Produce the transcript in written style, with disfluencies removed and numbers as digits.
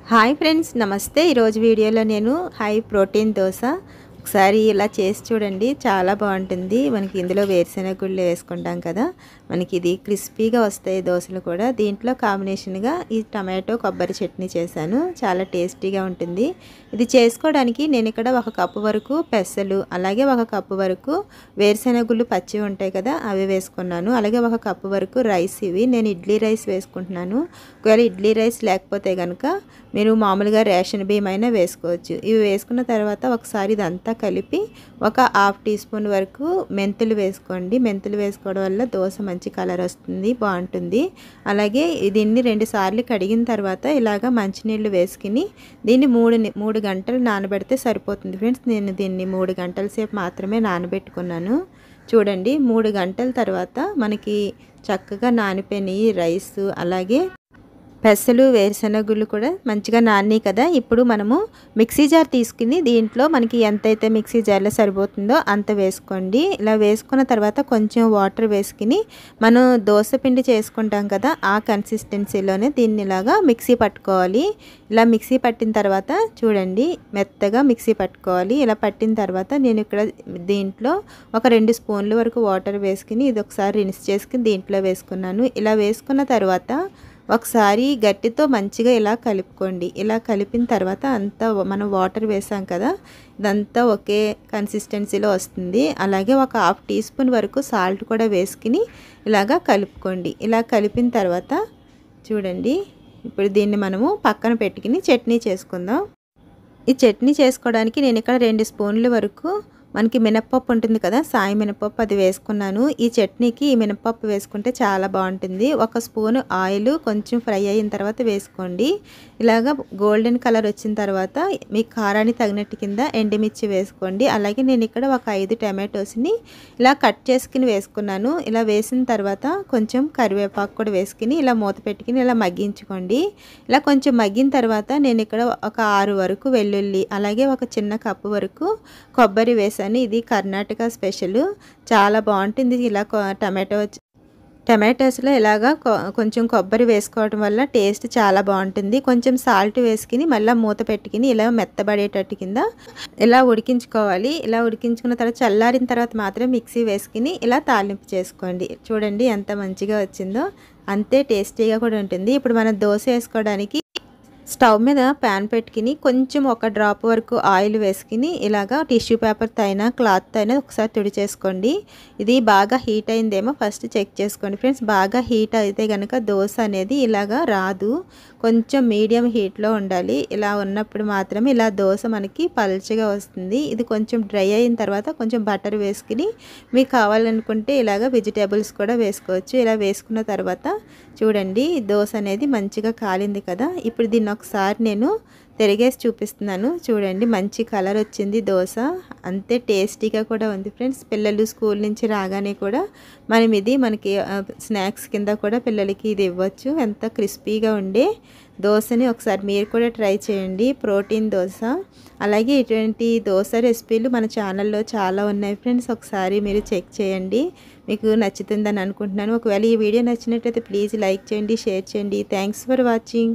Hi friends, నమస్తే. ఈరోజు వీడియోలో నేను హై ప్రోటీన్ దోశ ఒకసారి ఇలా చేసి చూడండి. చాలా బాగుంటుంది. మనకి ఇందులో వేరుశెనగ గుళ్ళు వేసుకుంటాం కదా, మనకి ఇది క్రిస్పీగా వస్తాయి దోశలు కూడా. దీంట్లో కాంబినేషన్గా ఈ టమాటో కొబ్బరి చట్నీ చేశాను. చాలా టేస్టీగా ఉంటుంది. ఇది చేసుకోవడానికి నేను ఇక్కడ 1 కప్పు వరకు పెసలు, అలాగే 1 కప్పు వరకు వేరుశెనగ గుళ్ళు పచ్చివి ఉంటాయి కదా, అవి వేసుకున్నాను. అలాగే 1 కప్పు వరకు రైస్. ఇవి నేను ఇడ్లీ రైస్ వేసుకుంటున్నాను. ఒకవేళ ఇడ్లీ రైస్ లేకపోతే కనుక మీరు మామూలుగా రేషన్ బియ్యం అయినా వేసుకోవచ్చు. ఇవి వేసుకున్న తర్వాత ఒకసారి ఇదంతా కలిపి ఒక 1/2 టీ స్పూన్ వరకు మెంతులు వేసుకోండి. మెంతులు వేసుకోవడం వల్ల దోశ మంచి కలర్ వస్తుంది, బాగుంటుంది. అలాగే దీన్ని 2 సార్లు కడిగిన తర్వాత ఇలాగ మంచినీళ్ళు వేసుకుని దీన్ని 3 గంటలు నానబెడితే సరిపోతుంది ఫ్రెండ్స్. నేను దీన్ని 3 గంటల సేపు మాత్రమే నానబెట్టుకున్నాను. చూడండి, 3 గంటల తర్వాత మనకి చక్కగా నానిపోయినాయి రైస్, అలాగే పెసలు వేరుశెనగ గుళ్ళు కూడా మంచిగా నాని కదా. ఇప్పుడు మనము మిక్సీ జార్ తీసుకుని దీంట్లో మనకి ఎంతైతే మిక్సీ జార్లో సరిపోతుందో అంత వేసుకోండి. ఇలా వేసుకున్న తర్వాత కొంచెం వాటర్ వేసుకుని మనం దోశ పిండి చేసుకుంటాం కదా, ఆ కన్సిస్టెన్సీలోనే దీన్ని ఇలాగా మిక్సీ పట్టుకోవాలి. ఇలా మిక్సీ పట్టిన తర్వాత చూడండి, మెత్తగా మిక్సీ పట్టుకోవాలి. ఇలా పట్టిన తర్వాత నేను ఇక్కడ దీంట్లో ఒక 2 స్పూన్ల వరకు వాటర్ వేసుకుని ఇది ఒకసారి రిన్స్ చేసుకుని దీంట్లో వేసుకున్నాను. ఇలా వేసుకున్న తర్వాత ఒకసారి గట్టితో మంచిగా ఇలా కలుపుకోండి. ఇలా కలిపిన తర్వాత అంతా మనం వాటర్ వేసాం కదా, ఇదంతా ఒకే కన్సిస్టెన్సీలో వస్తుంది. అలాగే ఒక 1/2 టీ స్పూన్ వరకు సాల్ట్ కూడా వేసుకుని ఇలాగా కలుపుకోండి. ఇలా కలిపిన తర్వాత చూడండి, ఇప్పుడు దీన్ని మనము పక్కన పెట్టుకుని చట్నీ చేసుకుందాం. ఈ చట్నీ చేసుకోవడానికి నేను ఇక్కడ 2 స్పూన్ల వరకు మనకి మినప్పప్పు ఉంటుంది కదా, సాయి మినప్పప్పు, అది వేసుకున్నాను. ఈ చట్నీకి ఈ మినప్పప్పు వేసుకుంటే చాలా బాగుంటుంది. 1 స్పూన్ ఆయిల్ కొంచెం ఫ్రై అయిన తర్వాత వేసుకోండి. ఇలాగ గోల్డెన్ కలర్ వచ్చిన తర్వాత మీ కారానికి తగినట్టు కింద ఎండుమిర్చి వేసుకోండి. అలాగే నేను ఇక్కడ ఒక 5 టమాటోస్ని ఇలా కట్ చేసుకుని వేసుకున్నాను. ఇలా వేసిన తర్వాత కొంచెం కరివేపాకు కూడా వేసుకుని ఇలా మూత పెట్టుకుని ఇలా మగ్గించుకోండి. ఇలా కొంచెం మగ్గిన తర్వాత నేను ఇక్కడ ఒక 6 వరకు వెల్లుల్లి, అలాగే ఒక చిన్న కప్పు వరకు కొబ్బరి వేసాను. ఇది కర్ణాటక స్పెషల్, చాలా బాగుంటుంది. ఇలా టమాటోస్లో ఇలాగా కొంచెం కొబ్బరి వేసుకోవడం వల్ల టేస్ట్ చాలా బాగుంటుంది. కొంచెం సాల్ట్ వేసుకుని మళ్ళీ మూత పెట్టుకుని ఇలా మెత్తబడేటట్టు కింద ఇలా ఉడికించుకోవాలి. ఇలా ఉడికించుకున్న తర్వాత చల్లారిన తర్వాత మాత్రం మిక్సీ వేసుకుని ఇలా తాలింపు చేసుకోండి. చూడండి ఎంత మంచిగా వచ్చిందో, అంతే టేస్టీగా కూడా ఉంటుంది. ఇప్పుడు మనం దోశ వేసుకోవడానికి స్టవ్ మీద ప్యాన్ పెట్టుకుని కొంచెం 1 డ్రాప్ వరకు ఆయిల్ వేసుకుని ఇలాగా టిష్యూ పేపర్తో అయినా క్లాత్తో అయినా ఒకసారి తుడిచేసుకోండి. ఇది బాగా హీట్ అయిందేమో ఫస్ట్ చెక్ చేసుకోండి ఫ్రెండ్స్. బాగా హీట్ అయితే కనుక దోశ అనేది ఇలాగా రాదు, కొంచెం మీడియం హీట్లో ఉండాలి. ఇలా ఉన్నప్పుడు మాత్రమే ఇలా దోశ మనకి పల్చగా వస్తుంది. ఇది కొంచెం డ్రై అయిన తర్వాత కొంచెం బటర్ వేసుకుని మీకు కావాలనుకుంటే ఇలాగ వెజిటేబుల్స్ కూడా వేసుకోవచ్చు. ఇలా వేసుకున్న తర్వాత చూడండి, దోశ అనేది మంచిగా కాలింది కదా. ఇప్పుడు దీన్ని ఒకసారి నేను తిరిగేసి చూపిస్తున్నాను. చూడండి, మంచి కలర్ వచ్చింది దోశ, అంతే టేస్టీగా కూడా ఉంది ఫ్రెండ్స్. పిల్లలు స్కూల్ నుంచి రాగానే కూడా మనం ఇది మనకి స్నాక్స్ కింద కూడా పిల్లలకి ఇది ఇవ్వచ్చు. ఎంత క్రిస్పీగా ఉండే దోశని ఒకసారి మీరు కూడా ట్రై చేయండి, ప్రోటీన్ దోశ. అలాగే ఇటువంటి దోశ రెసిపీలు మన ఛానల్లో చాలా ఉన్నాయి ఫ్రెండ్స్, ఒకసారి మీరు చెక్ చేయండి. మీకు నచ్చుతుందని అనుకుంటున్నాను. ఒకవేళ ఈ వీడియో నచ్చినట్లయితే ప్లీజ్ లైక్ చేయండి, షేర్ చేయండి. Thanks for watching.